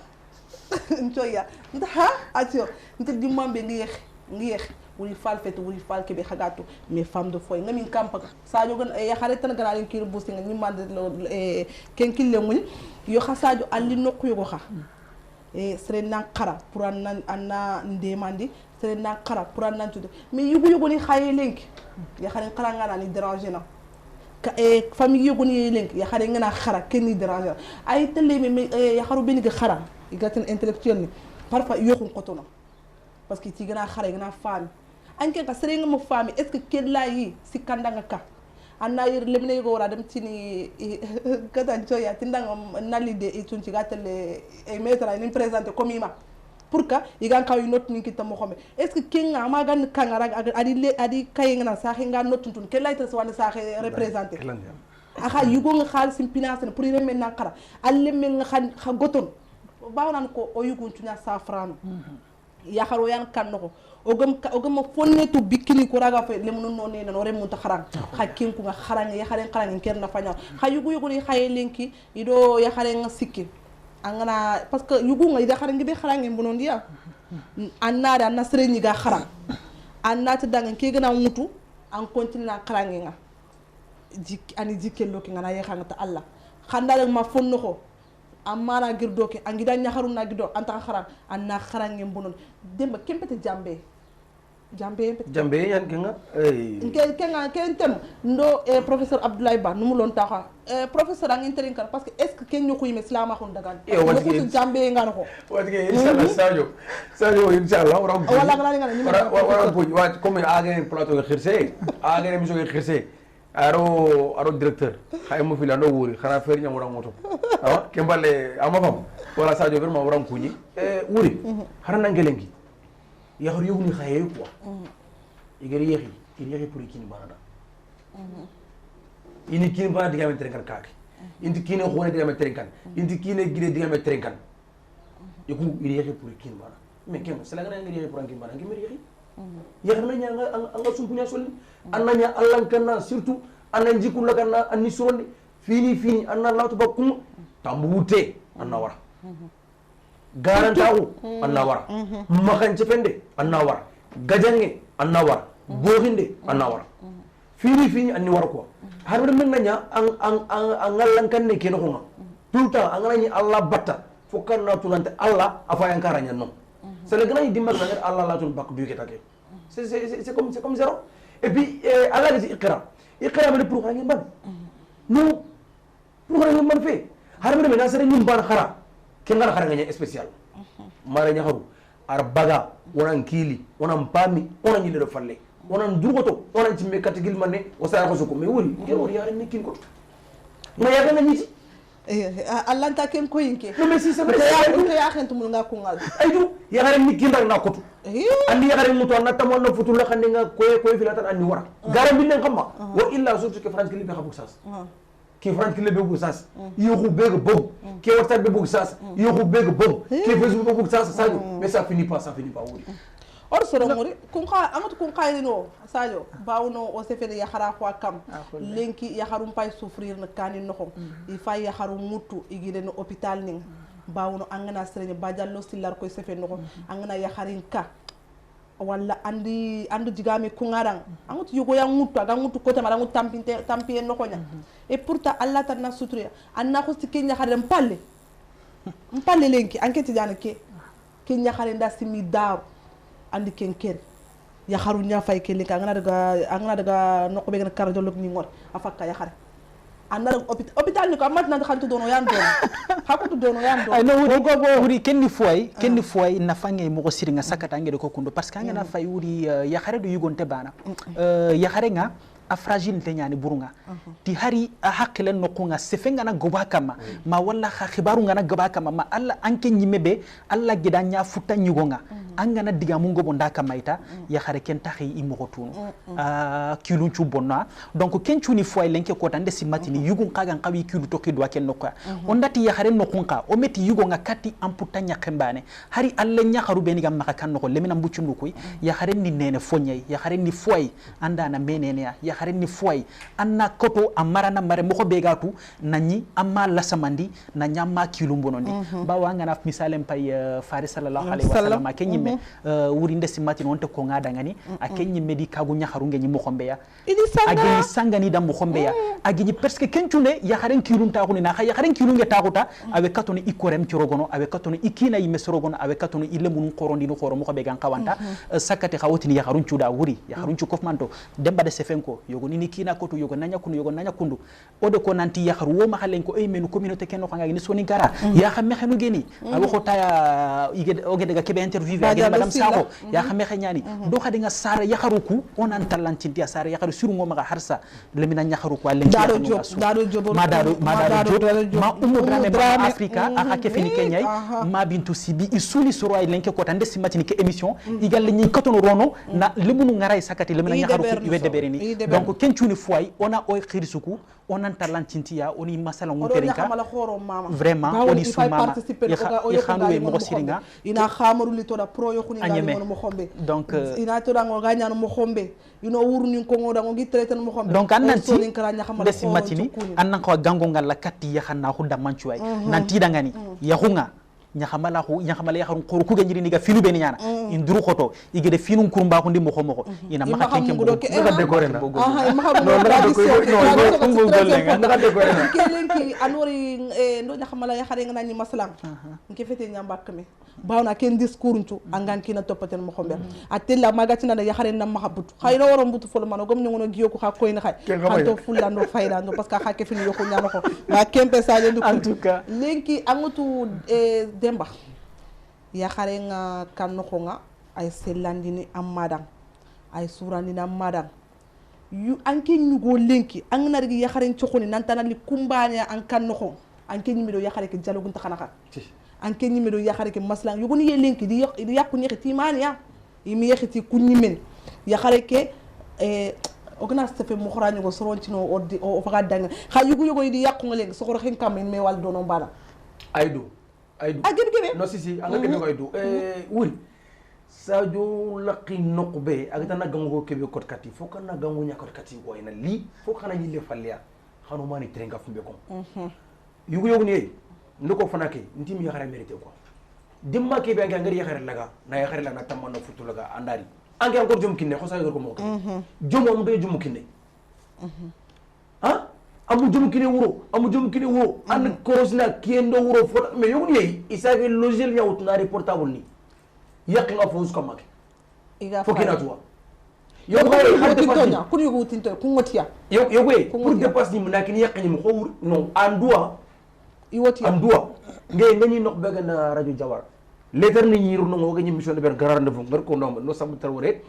B: ntoya nda ha atio nte dimambe ngi yex wuri fal fet wuri fal ke be khagato mais femme de foyer ngamin kampa Sadio gan ya xare tan galalin kir busti nga nyimande ken kille ngul yo Sadio alli nokku yo xa sere nan khara pour anna ndemandi sere nan khara pour anna tude mais yugo ni xaye lenk ya xare khara ngana ni déranger na ka famille yugo ni lenk ya xare ngana khara ken ni déranger ay tele mais ya xaru ben ga khara igaten intellectuel ni parfois yoxun qotono parce que ti gëna xare gëna fami anke ka sere nga mo fami est ce que kella yi si kandanga ka anna yir lemne go wara dem tini kada joya tindanga nalide itunci gatele e metra ni présenter comme ima pour que igan kaw not ni kita mo xome est ce que kenga ma gan kangara adi kayengna sa xinga notuntun kella ita so wala sa représenter aha yugo nga xal sim finance pour remen na xara alle men nga xa goton bawnan ko o yuguntunya safrano yakaro yan kanno ogam fonne to bikini ko raga fe lemno nonne no re munta kharang hakkin ko nga kharang ya kharen kharang kerna fanya hayugo yugo ni lenki ido ya kharen sikki angana parce que yugo nga ida kharang be kharang mbonon dia annada nasre ni ga kharang annata dangan ke gana mutu an continue na kharang nga ani jikello ki ngana ya khanga ta Allah khanda ma fonno ko amana girdo ke angida nyaharu na gido anta kharan anna kharange mbonon demba kempete jambe
C: yan kenga
B: kenga kentem ndo professeur Abdoulaye Ba numu lon taxa professeur ang interin kan parce que est ce que ken ñoko yime islama khon dagan ko jambe ngano ko
C: watge inshallah sadio inshallah
B: wala ngana
C: ni wa comme agene plateau khirse agene miso khirse aro directeur hay mo fila no wuri xana fer ñam wara moto awa kembale amafam wala sadio vraiment waram kuñi wuri xana nangelengi yaxar yogni xaye quoi igeri yehi pour kini banada ini kini bana digame trenkan kake inti kini xone digame trenkan inti kini gide digame trenkan iku iri yehi pour kini bana mais kem sala ngana ngiri yehi pour kini bana ngiri yehi yaxar na ñanga anga sumpunya solli annanya allan kanna surtout annan jikulla kanna anni surondi fini anna lawtu bakkum tambute anna wara garantawu anna wara makan cepende anna wara gajange anna wara bohinde anna wara fini anni wara ko harbe men nanya an allan kanne keno ko tout temps an ngani Allah batta fokanna tunante Allah afa yankaranya non c'est le grand dimba ngani Allah la tun bakku duke take c'est comme zéro et puis Allah dit iqra mais pour ngani ban non pour ngani ban fe harbe men nasare nyum ban khara kengara khara ngani spécial mara nyaharu arbaga wonan kili wonan pami wonan yile do falle wonan durgoto wonan cimme katigil manne o sa ko soko me wuri ngero yare nikin ko ma yaga na ñiti
B: Allah ta ken ko yinke
C: no mais si c'est vrai
B: ya xentu mun nga ko ngal
C: aydu yagare nikin dak na kotu andi yagare muto na tamon na futul la xande nga koy filatan andi wara garam bin xamma wa illa surtout que France kili be xabuk sas ki France kili be bu sas yoxu beg bom ki WhatsApp be bu sas yoxu beg bom ki Facebook be bu sas sadio mais ça finit pas wuri
B: or soro ngori kun ka amatu kun ka no sadio bawno o se fede ya khara ko kam lenki ya kharum pay souffrir na kani noxom il fa ya kharum mutu igide no hôpital ning bawno angana serene badallo sillar ko se fe noxom angana ya kharin ka walla andi jigami kungarang angut yugo yang mutu aga mutu ko tamara ngut tampie noxonya et pourtant Allah tan na sutria anna ko sikenya kharem palle lenki enquête jana ke kenya khare nda simi daw andi ken ya kharu nya fay ke lika ngana daga nokko be ngana cardiologue ni ngor afaka ya khare andar hôpital ni ko amat na khantu dono yan dono hakutu dono yan dono
F: ay no wuri kenni foy na fange mo ko siri nga sakata ngede ko kundo parce que ngana fay wuri ya khare do yugonte bana ya khare nga a fragile te nyani burunga ti hari a hakilen no kunga sefenga na goba kama ma walla khibaru ngana goba kama ma alla anke nyimebe alla gidanya futa nyugonga angana diga mungo bonda kama ita ya khare ken taxi imo ko tunu kilun chu bonna donc ken chuni foy lenke ko tande simatini yugun kagan qawi kilu to kidwa ken no ko on dati ya khare no kunka o meti yugonga kati amputa nyakembane hari alla nyakharu beni gam maka kan no ko lemina mbucundu koy ya khare ni nene fonyay ya khare ni foy anda na menene ya khare ni foy anna koto amara na mare moko begatu nanyi amma lasamandi na nyamma kilumbonondi bawa ngana misalem pay fari sallallahu alaihi wasallam kenyime wuri ndesi mati wonte ko ngada ngani akenyi medi kagu nyaharu ngenyi mokhombe ya ageni sangani dam mokhombe ya ageni parce que kencune ya kharen kilun taxuni na ya kharen kilun nge taxuta awe katoni ikorem ci rogono awe katoni ikina yime sorogono awe katoni ille mun qorondi no khoro moko be gan kawanta sakati khawtini ya kharun ciuda wuri ya kharun ci kofmanto demba de sefenko yogo nini kina kotu yogo nanya kundu odo ko nanti ya kharu wo ma khalen ko ay menu communauté ken no khanga ni soni gara ya khamme khenu geni awo khota ya ige oge daga kebe interview gel madam sako ya xame xeñani do xadi nga sara yakharuku onan talantinti ya sara yakharu surungo maga harsa lemina yakharuku walen
B: daro job
F: ma umu drame ma afrika aka kefini kenyay ma bintu sibi isuli soro ay lenke ko tande simatini ke émission igal ni katono rono na lemunu ngaray sakati lemina yakharuku iwe debereni donc kencuni foy ona oy khirisuku onan talantinti ya oni masala nguterenka vraiment oni sumama ikhanwe mo siringa
B: ina khamaru li toda pro yo khuni ngali mo khombe
F: donc
B: ina toda ngo ganyano mo khombe ino wurni ko ngoda ngo gitreten mo khombe
F: donc annanti desi matini annan ko gango ngalla katti yakhanna khunda manchuway nanti dangani yakhunga nyaxamala yakharun qor ku ganjiri niga finu ben nyana induru khoto igede finu kurumba ko ndimo khomo ina maka kenke mo
C: daga décoré na
B: daga décoré na kelenki anori ndo nyaxamala yakhare ngana ni maslam nke fete nyambak me bawna ken discours ntu angan kina topaten mo khombe atella magatina da yakhare nam mahabut khayro woro mbutu folo mano gom ngono giyo ko ha koyna khay kanto fulando faydando parce que ha ke fini yoko nyano ko ma kempe sa lendu
F: en tout cas
B: lenki angutu demba yakhare nga kanno ko nga ay sellandini ammadang ay surandini ammadang yu anke nyugo lenki angna rigi yakhare chokoni nantana li kumbani an kanno ko anke nyimido yakhare ke jalogun takhanaka anke nyimido yakhare ke maslang yugoni ye lenki di yakku ni xiti mania imi yaxiti kunyimen yakhare ke ogna stefe mo khorani go sorontino o faga dang kha yugo di yakku ngalen so khoro hen kam me wal dono bala
C: aydu
B: agebe
C: no si anga kebe ko aydu wuri sadio laqi noqbe agata na gango kebe kot kati foka na gango nya kot kati ko ina li foka na yille falya khano mani trenga fumbe ko yugo ni ndoko fanake ntimi yakhare mérité quoi dimma kebe anga ngari yakhare laga na yakhare laga tamana futu laga andari anga encore jom kinne xosa yor ko mo ko jom am be jom kinne ha amu jom kinne wuro an korosna kiendo wuro fo mais yogun yey isage logiciel ya utna portable ni yakinga fo uska make fo kina tuwa yogo hade
B: tintonya kuni yugo tinto kungotia
C: yogo pour dépasse ni munakini yakini mo xowur non andua
B: iwoti
C: andua ngani nok bega na radio jawar letter ni ñiru no ngoga ñi mission de ber garande fu ngar ko no sam tarwore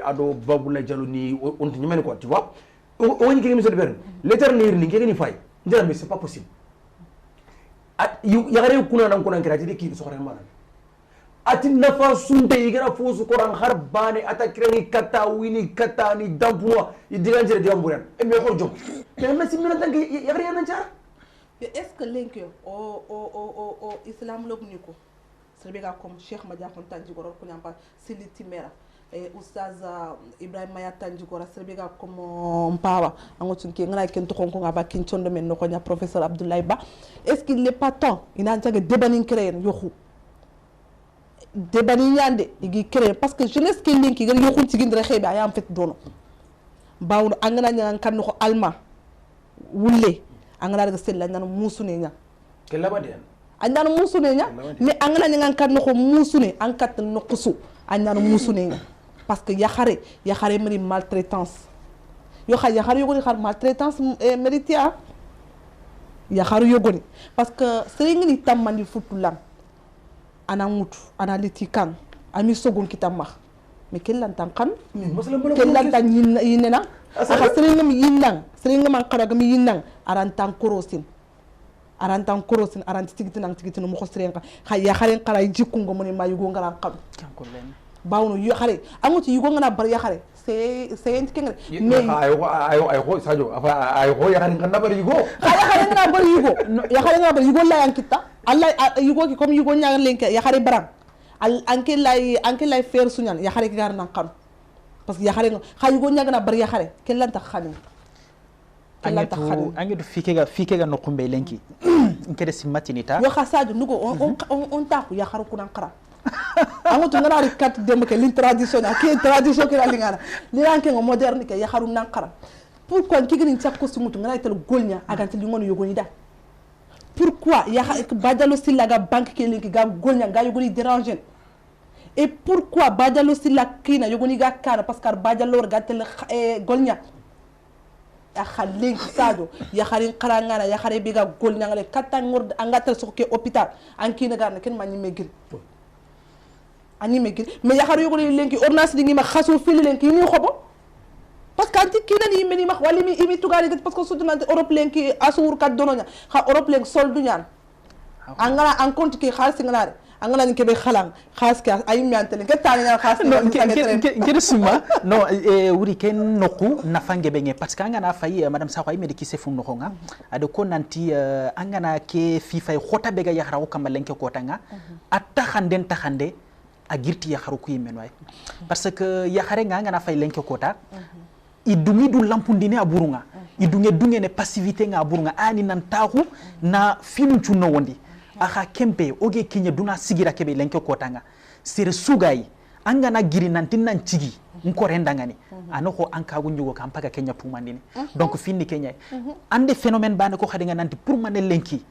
C: ado babula jalo ni on ti ñmen ko tu vois o ñi ke mission de ber letter ni ni ke ni fay ndira mais c'est pas possible at ya gare kuna nan kuna kirati de ki so xare mana ati nafa sunte igara fosu ko ran har bane ata kirani kata wini kata ni dampuwa idiganjere de amburan e me ko jom mais na simina tan ya gare na jar
B: est-ce que lenke o islam lobni ko Serbega comme Cheikh Madia Tanjigoro kunyamba Siliti Mera Oustaz Ibrahim Maya Tanjigoro Serbega comme Mpawa angotu ke ngana ken to konko ngaba kin tondo men no konya professeur Abdoulaye Ba est-ce qu'il n'est pas temps ina ntage débanin créer yoxu débanin yande igi créer parce que jeunesse ke linki gar yoxu tigindre xebe ayam fet dono bawno angana nyan kan ko alma wulle angana daga sella nan musune nya
C: ke labade
B: andana musune nya mais angana nyan kan ko musune an kat no kusu andana musune nya parce que yakhare mari maltraitance yo kha yakhare yogoni khar maltraitance méritia yakhare yogoni parce que seringni tamandi futulam ana mutu ana litikan ami sogon kitamma mais kellan tan kan kellan tan yinena aka seringam yinnang seringam qaraga mi yinnang arantan korosin aran tigitin mo khosrenka kha yakhare qara jikku ngomoni ma yugo ngara qam bawno yakhare amuti yugo ngana bar yakhare c'est kenga
C: mais ayo sadio afa ayo yakhare ngana bar yugo
B: yakhare ngana bar yugo la yankita allah yugo ki comme yugo nyaaga lenke yakhare baram anke lay fer sunyan yakhare ki garna qam parce que yakhare kha yugo nyaaga na bar yakhare kellan ta khani
F: angedu fikega no kumbe lenki nkede simatinita
B: yo khasaaju nugo on ta ko yakharu kunan qara angotu ngana ri kat dem ke l'in traditionnel ke tradition ke la lingana liranke ngo moderne ke yakharu nan qara pourquoi kigini tsakko sumutu ngana tel golnya agante li ngono yogoni da pourquoi badalo silaga banque ke lenki ga golnya ga yogoni déranger et pourquoi badalo silakina yogoni ga kana parce que badalo ga tel golnya akhalin sado yakharin qarangana yakhare biga golnyangale 4 ngord angata soke hôpital ankina garna ken manyi megil ani mekil mais yakharu yugo lenki ordonnance dingi ma khaso fili lenki ni xobo parce que anti kinani yimeni ma wali mi imi tugari parce que soutenante Europe lenki asur kat dononya kha Europe lenki soldu ñaan angala en compte ki khalis ngana angala ni kebe khalang khas ka ay mi antene ke tani na khas
F: ngir suma no wuri ken noku na fange benge parce que angana fayi madame Sakho ay mediki se fum nokonga ade ko nanti angana ke fi fay khota bega yakhra ko kamalenke ko tanga atakhande takhande a girti yakharu ku yimen way parce que yakhare nga ngana fay lenke kota idungi du lampundine aburunga idunge ne passivité nga aburunga ani nan taxu na filun chunno wondi aha kempe oge kinya duna sigira kebe lenke kota nga sere sugai angana giri nantin nan cigi nkore ndangani anoko ankagu nyugo kampaka Kenya pumandini donc finni Kenya ande phénomène bana ko khadinga nanti pour mané lenki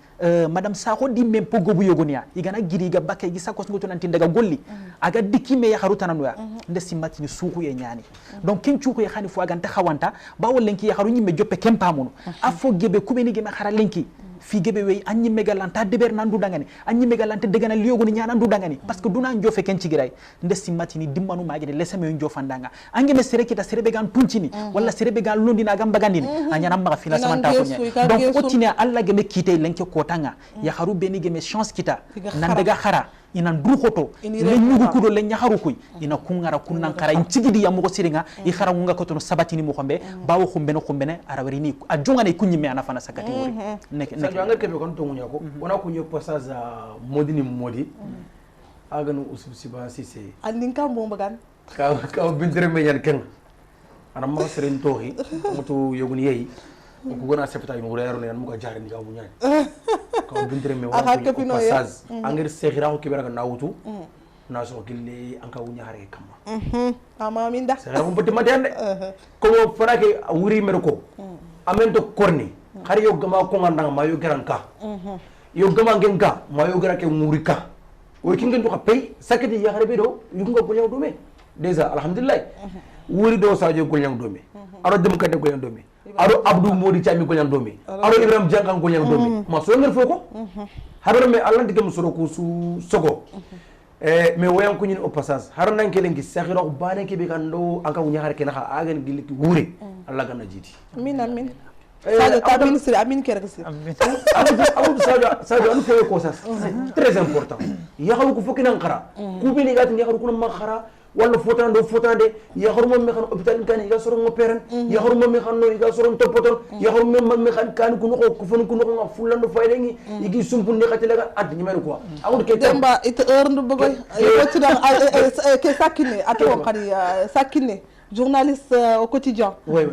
F: madame Sakho di même pogo bu yogonia igana giri ga bakay gi sakos ngoto nanti daga golli aga dikime ya haruta nanuya nde simati ni suku ye nyani donc ken chuko ye khani fu aga nta khawanta bawo lenki ya haru nyimme joppe kempa munu afo gebe kubeni geme khara lenki fi gebe wey anyi megalanta deber nandu dangani anyi megalanta degana liyogo ni nyanandu dangani parce que duna njofe ken cigiray nde simati ni dimmanu magede lesame njofandanga angeme sere kita serebe gan tuncini wala serebe gan londina gam bagandini anyana maga fina samanta ko nya donc otine alla geme kite lenke kotanga ya haru beni geme chance kita nan daga khara ina nduhoto le nyugo kudo le nyaharu kuy ina kungara kunnan kara incigidi ya mugo siringa i khara ngunga kotono sabatini mo xombe bawo xumbene arawari ni a jongane kunyi me ana fana sakati wori nek
C: sa jangal kebe kon tongu nyako ona kunyo passage modini modi aganu usub siba sise
B: andin kam bo mbagan
C: ka bindere me yan ken ana ma seren tohi mutu yoguni yeyi ko gona septa yimo reero ne muga jare ni ka bu nyaay ko bindere me wala ko passage angir sekhira ko kibera na wutu na so gille anka wu nyaare kama
B: ama minda
C: sekhira ko botti madende ko farake wuri merko amento korni har yo gama ko ngandang ma yo garanka yo gama ngenka ma yo garake murika o kingen to pay sakati ya harbe do yunga golyaw do me déjà alhamdulillah wuri do sadio golyaw do me aro dem kade golyaw do me aro abdou modi chami golyaw do me aro ibrahim jankan golyaw do me ma so ngel foko habara me allah digam soro ko su sogo mais wayan ko ñin au passage har nan kelengi sakhiro baane ke be kando anka wu nyaare ke na agen giliki wuri allah ganna jiti
B: min Sadio ta ministre amin kergsi
C: amu Sadio anu foye ko sas c'est très important yaxaru ko fokina ngara ku bi ni gat yaxaru ko ma khara wala fotande yaxaru mom me xan hôpital kan iga soro ngoperen yaxaru mom me xan no iga soro topoto yaxaru mom me xan kan ku no ko fon ku no nga fulando fayde ngi igi sumpu ni xatele ga ad ñimel ko amul ke
B: demba it heure ndu bëggoy ko ci dang ke sakine ato xari sakine journaliste au quotidien
C: oui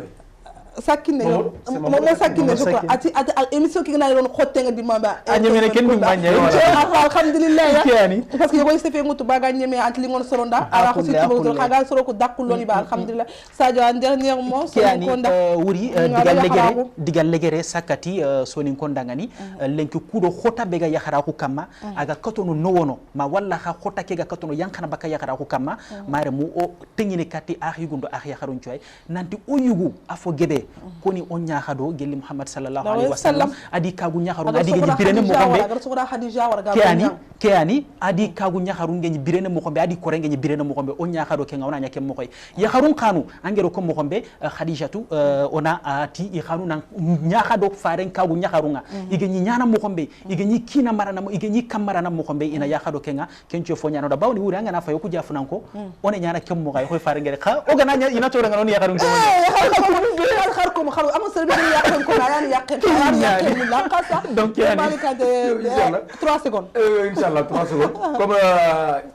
B: sakine yo mo sakine je crois ati émission ki na yon xotte nga di mamba
F: anyeme ken dum bagne
B: alhamdulillah parce que yoy sefe mutu baga ñeme ant li ngon soronda ala ko ci tubo xaga soro ko dakul loni ba alhamdulillah Sadio en dernier mot so ko nda
F: wuri digal legere sakati soni ko ndangani lenki kudo xota bega yakhara ko kamma aga katono nowono ma walla ha xota ke ga katono yankana baka yakhara ko kamma mare mu o tengini kati akhi gundo akhi yakharun coy nanti o yugu afo gebe koni on nyakhado gelli Muhammad sallallahu alaihi wasallam adi kagu nyakharu adi ngi birene mo kombe keani adi kagu nyakharu ngi birene mo kombe adi kore ngi birene mo kombe on nyakhado ke ngawna nyake mo koy yakharun kanu angero ko mo kombe khadijatu ona ati i khanu nan nyakhado faren kagu nyakharunga igi nyi nyana mo kombe igi nyi kina marana mo igi nyi kamara na mo kombe ina yakhado kenga kencho fo nyano da bawni wuri anga na fayo ku jafunan ko one nyana kem mo kay hoy faren ngere kha o gana ina to nga non yakharun ko
B: خاركم خارو اما سربي ياكل كون يعني ياكل من لا قصه
F: donc yani
B: 3 secondes
C: inchallah 3 secondes comme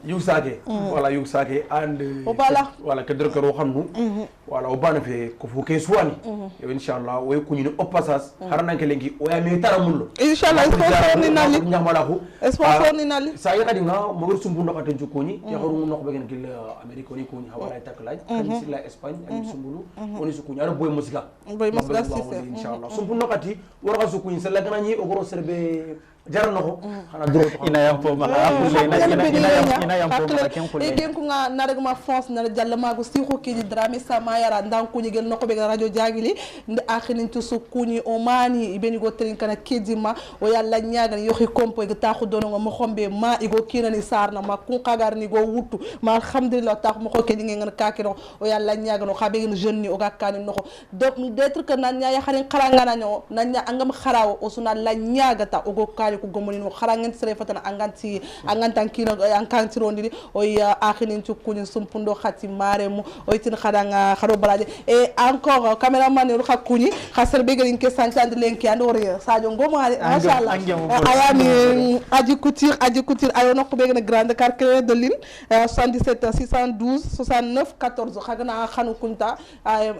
C: yusake voilà yusake and voilà kedro ko xamnu voilà o bana fe ko fu ke suwani yo inchallah way ko ñu au passage harana ke lengi o ya mi taramullo
B: inchallah sponsor ni nali
C: ñamala ko
B: sponsor ni nali
C: sa yi xadi nga mo gor sumbu ndokate jukoni ya xaru ndok begen gil amerique ni ko ni hawala taklaj kan ci la espagne ak sumbulu oni su ko ñara boy musika
B: boy musika
C: inchallah sumbu ndokati wara su ko ni sala ganani o goro serbe jaral na ko xana duro
F: ina yam po ma ina yam po ma ken ko
B: e gen ko nga narag ma France na jalla mago si ko ki drame sama yara ndan ko ni gel noko be radio jagili nde akhinin to su kuni o mani ibeni go trin kana kedima o yalla nyaagal yoxi kompo ga taxu dono nga mo xombe ma igo kinani sarna ma kun kagar ni go wutu ma alhamdulillah tax mo ko ke ngi ngana kakino o yalla nyaagal no xabe ngin jeune ni o ga kanin noko donc d'être que nan nya ya xarin xaranga na ñoo nan nya angam xarawo o suna la nyaagata o go kali ko gomoni no xarangen sere fatana angantan kino ankanti rondiri o ya akhinin to kunin sumpundo khati maremu o itin khadanga khado balaje et encore cameraman ru khakuni khaser be gelin ke santande lenki andore sadio ngomo machallah ayani aji couture ayo nokko be gena grande carcre de lune 77 612 69 14 khagana khanu kunta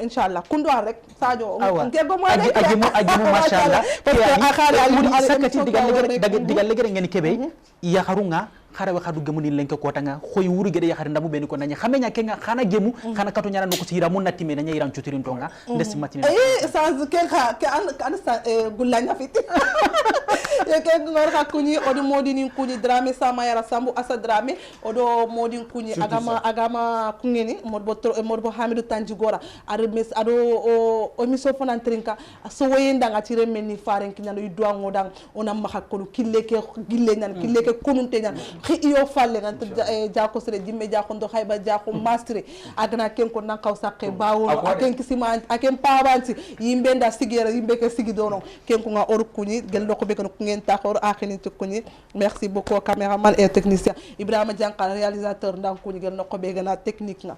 B: inshallah kundo rek sadio ngego mo
F: aji mo machallah parce que akhari sakati digal legere ngeni kebe ya harunga kharawe khadu gemuni lenke kotanga khoy wuri gede ya khari ndamu beni ko nanya xamenya kenga khana gemu khana katu nyana noko sira mun natime nanya iran chutirin tonga ndesi matine
B: sans kenga ke an sa gullanya fiti e ke ngor ka kuni odo modini kuni drame sama yara sambu asa drame odo modin kuni agama kungeni modbo hamidu tanjigora armes ado o miso fonan trinka so wayenda ngati remeni faren kinyano idwa ngodang ona mahakolu killeke gille nyan killeke kununte nyan iyo falle ngant jako sere jimme jako ndo hayba jako mastre agna ken ko nan kawsakke bawo aken kisima aken pabanti yimbe nda sigere yimbe ke sigidono ken ko nga or kuni gel do ko be ko ngeen taxor akhini to kuni merci beaucoup cameraman et technicien Ibrahima Diankal réalisateur ndan kuni gel no ko be gana technique nga